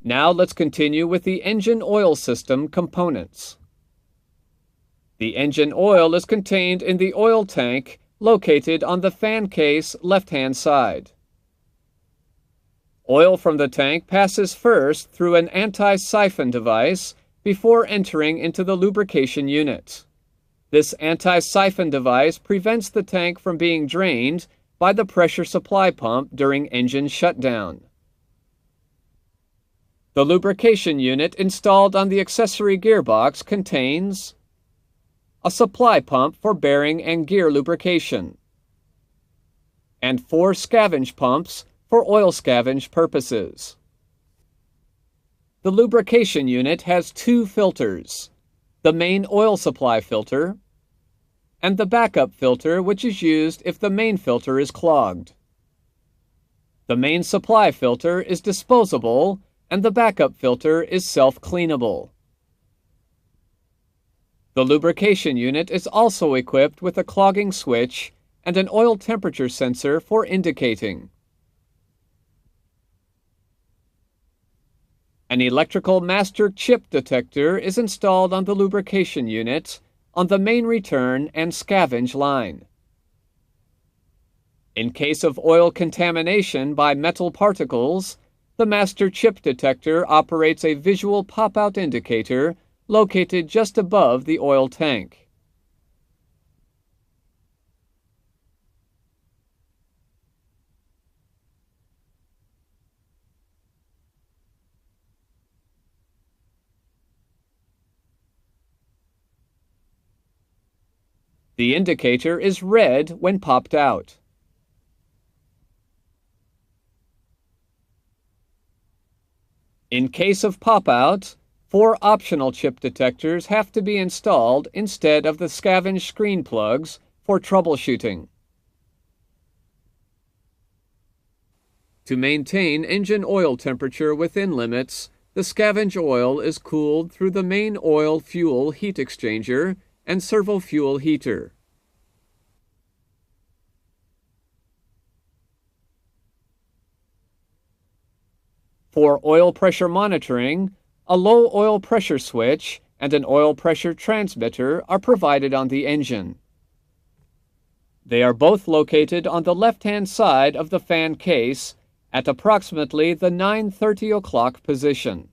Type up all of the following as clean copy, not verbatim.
Now let's continue with the engine oil system components. The engine oil is contained in the oil tank located on the fan case left-hand side. Oil from the tank passes first through an anti-siphon device before entering into the lubrication unit. This anti-siphon device prevents the tank from being drained by the pressure supply pump during engine shutdown. The lubrication unit installed on the accessory gearbox contains a supply pump for bearing and gear lubrication, and 4 scavenge pumps for oil scavenge purposes. The lubrication unit has 2 filters, the main oil supply filter and the backup filter, which is used if the main filter is clogged. The main supply filter is disposable and the backup filter is self-cleanable. The lubrication unit is also equipped with a clogging switch and an oil temperature sensor for indicating. An electrical master chip detector is installed on the lubrication unit on the main return and scavenge line. In case of oil contamination by metal particles, the master chip detector operates a visual pop-out indicator located just above the oil tank. The indicator is red when popped out. In case of pop-out, 4 optional chip detectors have to be installed instead of the scavenge screen plugs for troubleshooting. To maintain engine oil temperature within limits, the scavenge oil is cooled through the main oil-fuel heat exchanger and servo fuel heater. For oil pressure monitoring, a low oil pressure switch and an oil pressure transmitter are provided on the engine. They are both located on the left-hand side of the fan case at approximately the 9:30 o'clock position.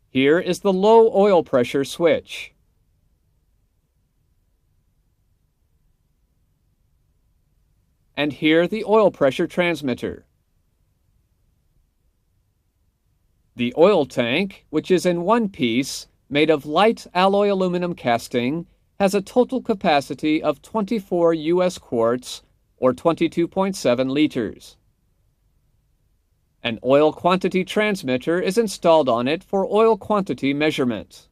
Here is the low oil pressure switch. And here the oil pressure transmitter. The oil tank, which is in one piece, made of light alloy aluminum casting, has a total capacity of 24 U.S. quarts or 22.7 liters. An oil quantity transmitter is installed on it for oil quantity measurement.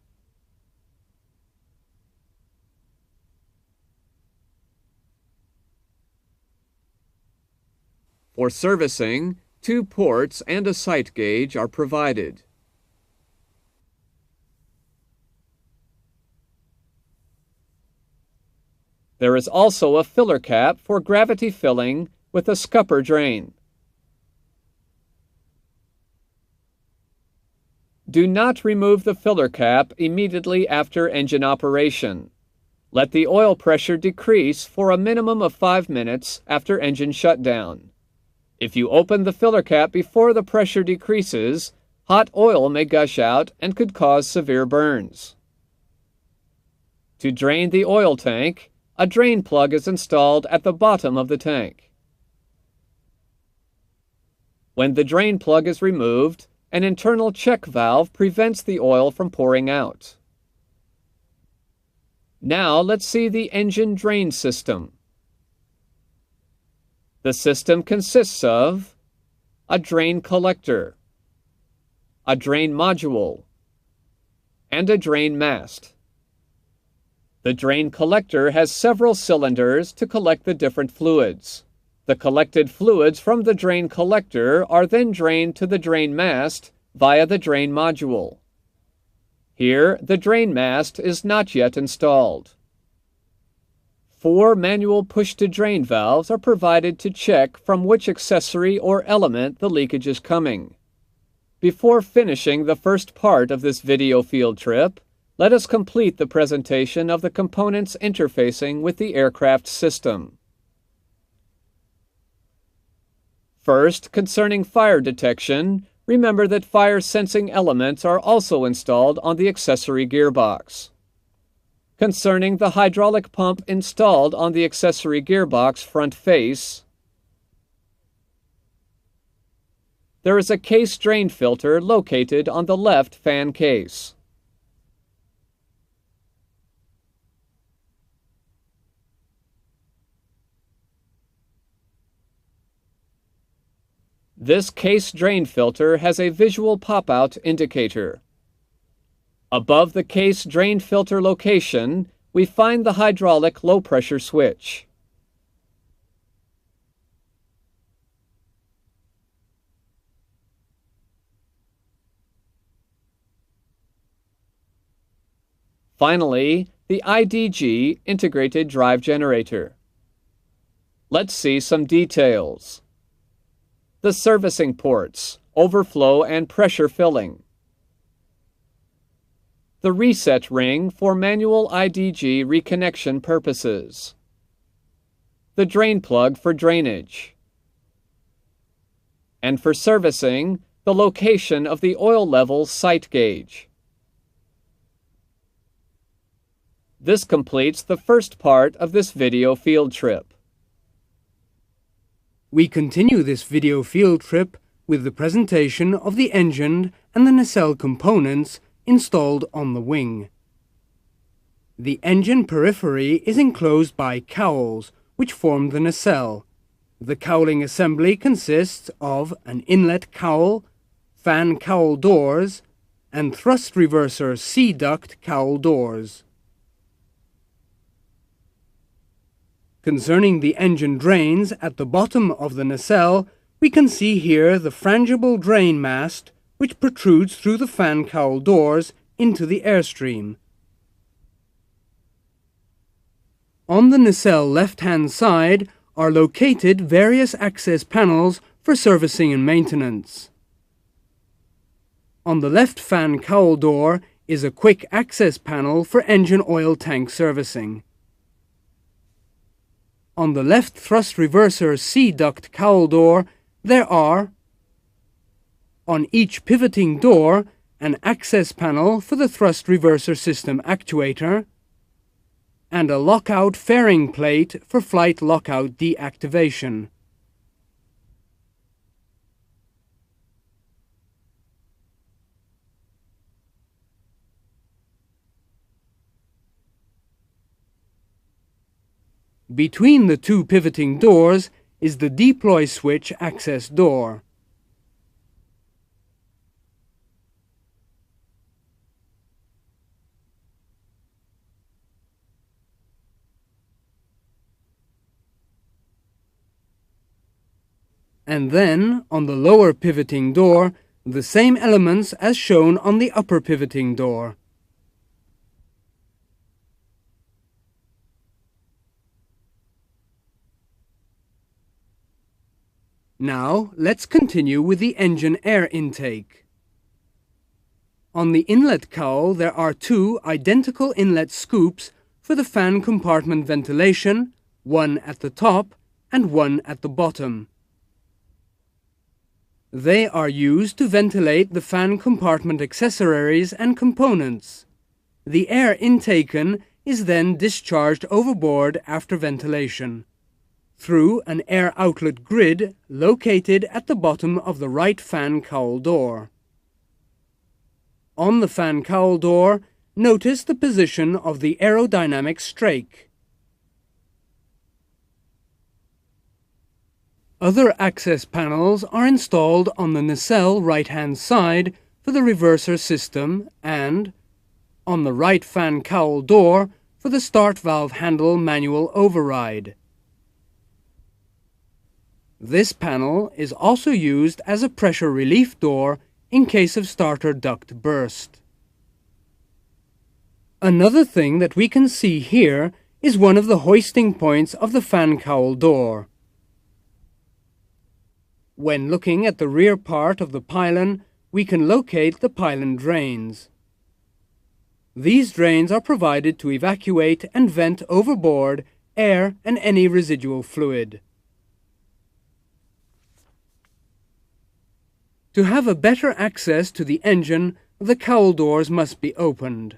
For servicing, 2 ports and a sight gauge are provided. There is also a filler cap for gravity filling with a scupper drain. Do not remove the filler cap immediately after engine operation. Let the oil pressure decrease for a minimum of 5 minutes after engine shutdown. If you open the filler cap before the pressure decreases, hot oil may gush out and could cause severe burns. To drain the oil tank, a drain plug is installed at the bottom of the tank. When the drain plug is removed, an internal check valve prevents the oil from pouring out. Now let's see the engine drain system. The system consists of a drain collector, a drain module, and a drain mast. The drain collector has several cylinders to collect the different fluids. The collected fluids from the drain collector are then drained to the drain mast via the drain module. Here, the drain mast is not yet installed. 4 manual push-to-drain valves are provided to check from which accessory or element the leakage is coming. Before finishing the first part of this video field trip, let us complete the presentation of the components interfacing with the aircraft system. First, concerning fire detection, remember that fire-sensing elements are also installed on the accessory gearbox. Concerning the hydraulic pump installed on the accessory gearbox front face, there is a case drain filter located on the left fan case. This case drain filter has a visual pop-out indicator. Above the case drain filter location, we find the hydraulic low-pressure switch. Finally, the IDG integrated drive generator. Let's see some details. The servicing ports, overflow and pressure filling. The reset ring for manual IDG reconnection purposes. The drain plug for drainage. And for servicing, the location of the oil level sight gauge. This completes the first part of this video field trip. We continue this video field trip with the presentation of the engine and the nacelle components installed on the wing. The engine periphery is enclosed by cowls, which form the nacelle. The cowling assembly consists of an inlet cowl, fan cowl doors, and thrust reverser C-duct cowl doors. Concerning the engine drains at the bottom of the nacelle, we can see here the frangible drain mast, which protrudes through the fan cowl doors into the airstream. On the nacelle left-hand side are located various access panels for servicing and maintenance. On the left fan cowl door is a quick access panel for engine oil tank servicing. On the left thrust reverser C-duct cowl door, there are, on each pivoting door, an access panel for the thrust reverser system actuator, and a lockout fairing plate for flight lockout deactivation. Between the two pivoting doors is the deploy switch access door. And then, on the lower pivoting door, the same elements as shown on the upper pivoting door. Now, let's continue with the engine air intake. On the inlet cowl, there are two identical inlet scoops for the fan compartment ventilation, one at the top and one at the bottom. They are used to ventilate the fan compartment accessories and components. The air intaken is then discharged overboard after ventilation, through an air outlet grid located at the bottom of the right fan cowl door. On the fan cowl door, notice the position of the aerodynamic strake. Other access panels are installed on the nacelle right-hand side for the reverser system and on the right fan cowl door for the start valve handle manual override. This panel is also used as a pressure relief door in case of starter duct burst. Another thing that we can see here is one of the hoisting points of the fan cowl door. When looking at the rear part of the pylon, we can locate the pylon drains. These drains are provided to evacuate and vent overboard air and any residual fluid. To have a better access to the engine, the cowl doors must be opened.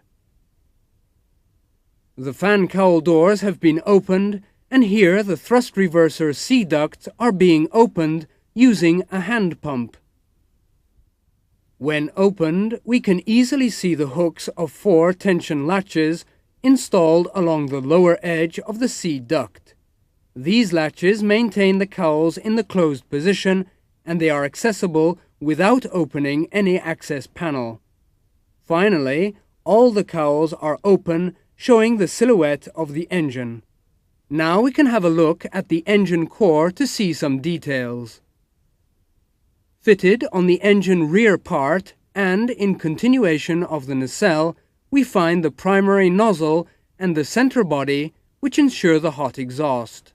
The fan cowl doors have been opened, and here the thrust reverser C ducts are being opened using a hand pump. When opened, we can easily see the hooks of 4 tension latches installed along the lower edge of the C duct. These latches maintain the cowls in the closed position, and they are accessible without opening any access panel. Finally, all the cowls are open, showing the silhouette of the engine. Now we can have a look at the engine core to see some details. Fitted on the engine rear part and in continuation of the nacelle, we find the primary nozzle and the center body, which ensure the hot exhaust.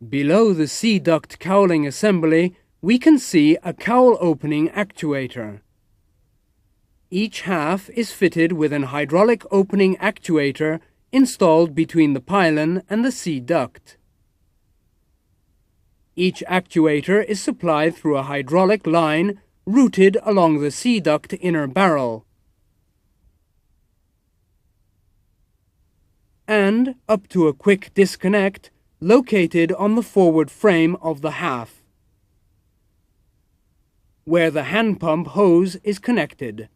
Below the C duct cowling assembly, we can see a cowl opening actuator. Each half is fitted with an hydraulic opening actuator installed between the pylon and the C duct. Each actuator is supplied through a hydraulic line routed along the C duct inner barrel and up to a quick disconnect located on the forward frame of the half, where the hand pump hose is connected.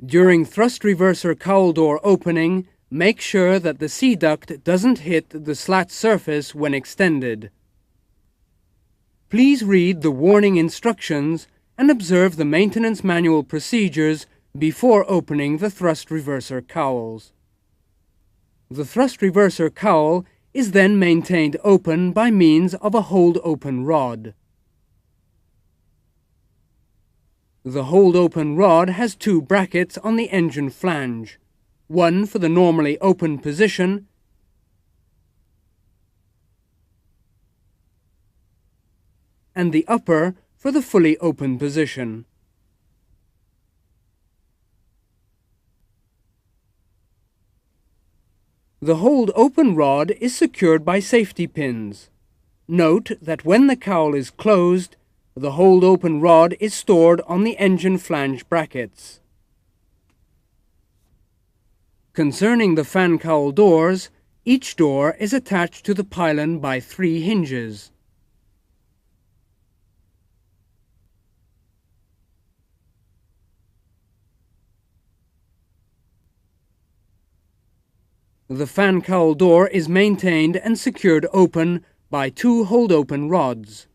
During thrust reverser cowl door opening, make sure that the C duct doesn't hit the slat surface when extended. Please read the warning instructions and observe the maintenance manual procedures before opening the thrust reverser cowls. The thrust reverser cowl is then maintained open by means of a hold-open rod. The hold-open rod has 2 brackets on the engine flange, one for the normally open position and the upper for the fully open position. The hold-open rod is secured by safety pins. Note that when the cowl is closed, the hold-open rod is stored on the engine flange brackets. Concerning the fan cowl doors, each door is attached to the pylon by 3 hinges. The fan cowl door is maintained and secured open by 2 hold-open rods.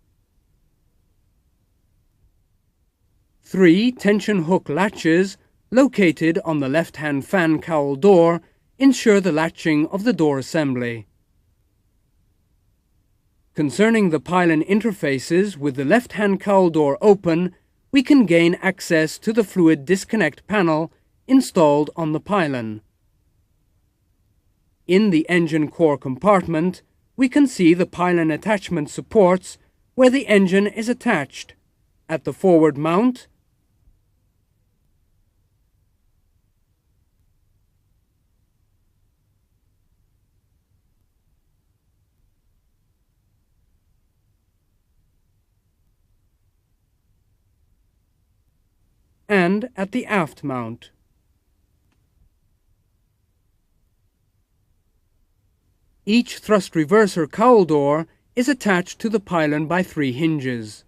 3 tension hook latches located on the left-hand fan cowl door ensure the latching of the door assembly. Concerning the pylon interfaces with the left-hand cowl door open, we can gain access to the fluid disconnect panel installed on the pylon. In the engine core compartment, we can see the pylon attachment supports where the engine is attached at the forward mount, and at the aft mount. Each thrust reverser cowl door is attached to the pylon by 3 hinges.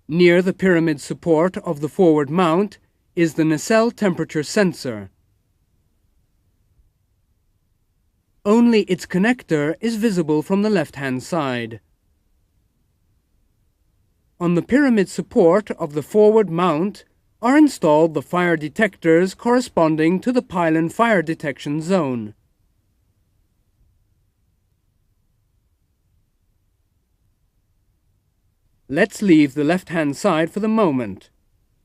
Near the pyramid support of the forward mount is the nacelle temperature sensor. Only its connector is visible from the left-hand side. On the pyramid support of the forward mount are installed the fire detectors corresponding to the pylon fire detection zone. Let's leave the left-hand side for the moment.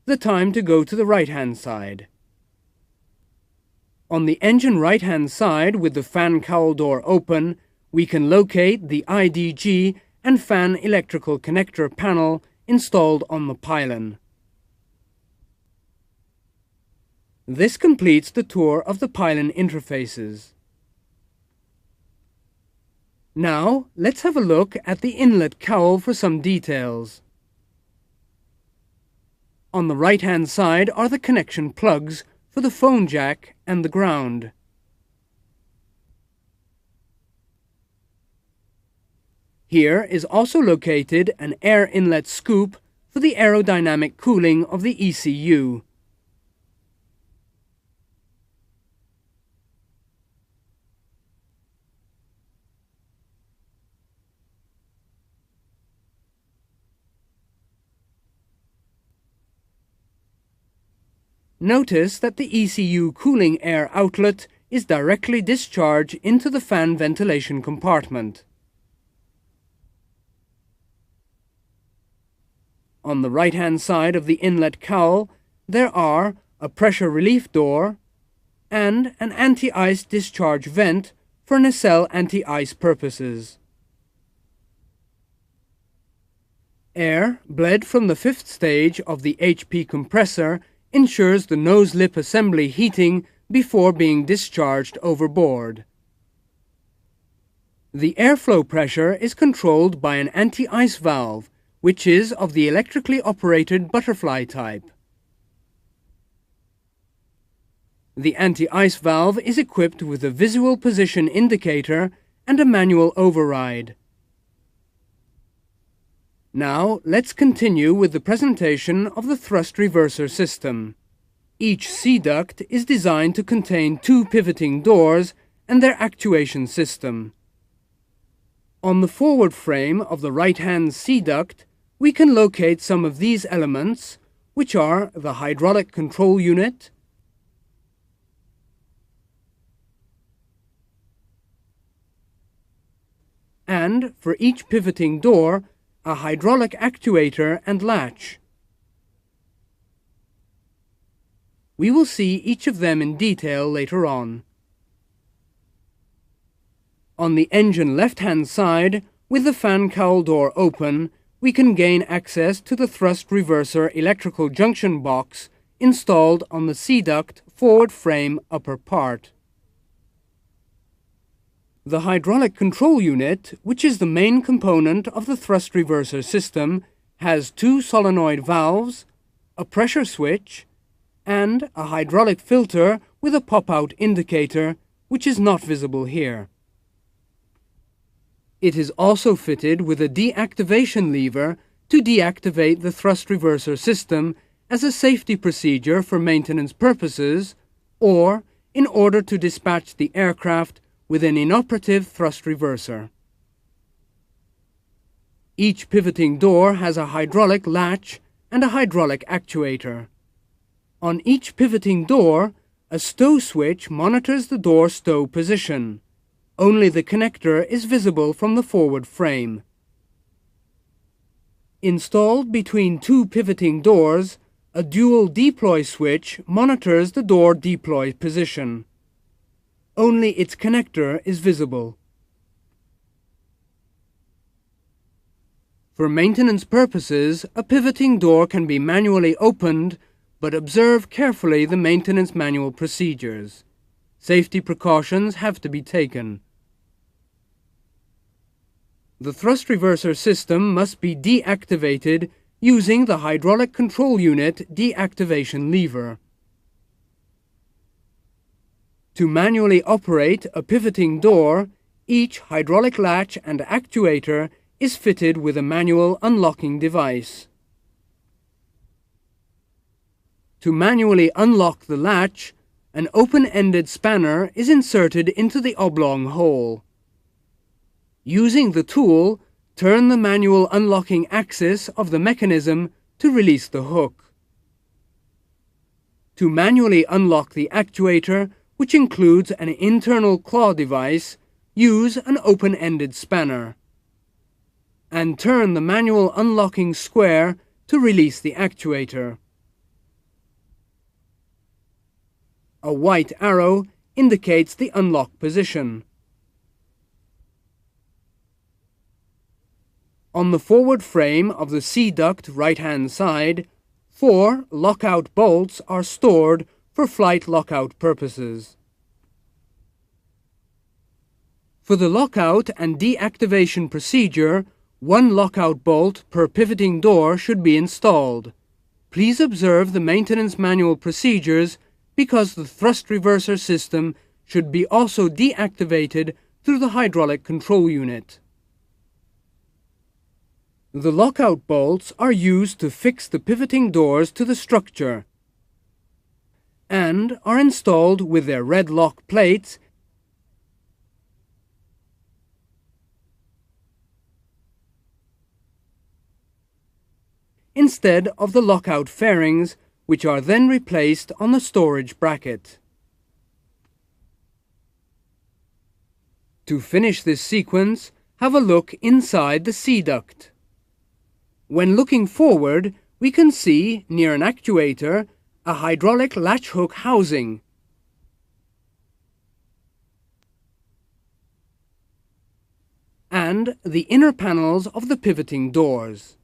The time to go to the right-hand side. On the engine right-hand side with the fan cowl door open, we can locate the IDG and fan electrical connector panel installed on the pylon. This completes the tour of the pylon interfaces. Now, let's have a look at the inlet cowl for some details. On the right-hand side are the connection plugs for the phone jack and the ground. Here is also located an air inlet scoop for the aerodynamic cooling of the ECU. Notice that the ECU cooling air outlet is directly discharged into the fan ventilation compartment. On the right-hand side of the inlet cowl, there are a pressure relief door and an anti-ice discharge vent for nacelle anti-ice purposes. Air bled from the fifth stage of the HP compressor ensures the nose lip assembly heating before being discharged overboard. The airflow pressure is controlled by an anti-ice valve, which is of the electrically operated butterfly type. The anti-ice valve is equipped with a visual position indicator and a manual override. Now, let's continue with the presentation of the thrust reverser system. Each C-duct is designed to contain two pivoting doors and their actuation system. On the forward frame of the right-hand C-duct, we can locate some of these elements, which are the hydraulic control unit, and, for each pivoting door, a hydraulic actuator and latch. We will see each of them in detail later on. On the engine left-hand side, with the fan cowl door open, we can gain access to the thrust reverser electrical junction box installed on the C-duct forward frame upper part. The hydraulic control unit, which is the main component of the thrust reverser system, has two solenoid valves, a pressure switch, and a hydraulic filter with a pop-out indicator, which is not visible here. It is also fitted with a deactivation lever to deactivate the thrust reverser system as a safety procedure for maintenance purposes, or in order to dispatch the aircraft with an inoperative thrust reverser. Each pivoting door has a hydraulic latch and a hydraulic actuator. On each pivoting door, a stow switch monitors the door stow position. Only the connector is visible from the forward frame. Installed between two pivoting doors, a dual deploy switch monitors the door deploy position. Only its connector is visible. For maintenance purposes, a pivoting door can be manually opened, but observe carefully the maintenance manual procedures. Safety precautions have to be taken. The thrust reverser system must be deactivated using the hydraulic control unit deactivation lever. To manually operate a pivoting door, each hydraulic latch and actuator is fitted with a manual unlocking device. To manually unlock the latch, an open-ended spanner is inserted into the oblong hole. Using the tool, Turn the manual unlocking axis of the mechanism to release the hook. To manually unlock the actuator, which includes an internal claw device, use an open-ended spanner. And turn the manual unlocking square to release the actuator. A white arrow indicates the unlock position. On the forward frame of the C-duct right-hand side, 4 lockout bolts are stored for flight lockout purposes. For the lockout and deactivation procedure, 1 lockout bolt per pivoting door should be installed. Please observe the maintenance manual procedures because the thrust reverser system should be also deactivated through the hydraulic control unit. The lockout bolts are used to fix the pivoting doors to the structure and are installed with their red lock plates instead of the lockout fairings, which are then replaced on the storage bracket. To finish this sequence, have a look inside the C-duct. When looking forward, we can see, near an actuator, a hydraulic latch hook housing. And the inner panels of the pivoting doors.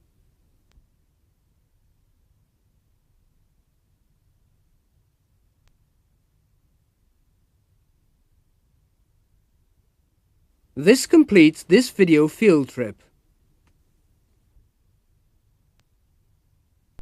This completes this video field trip.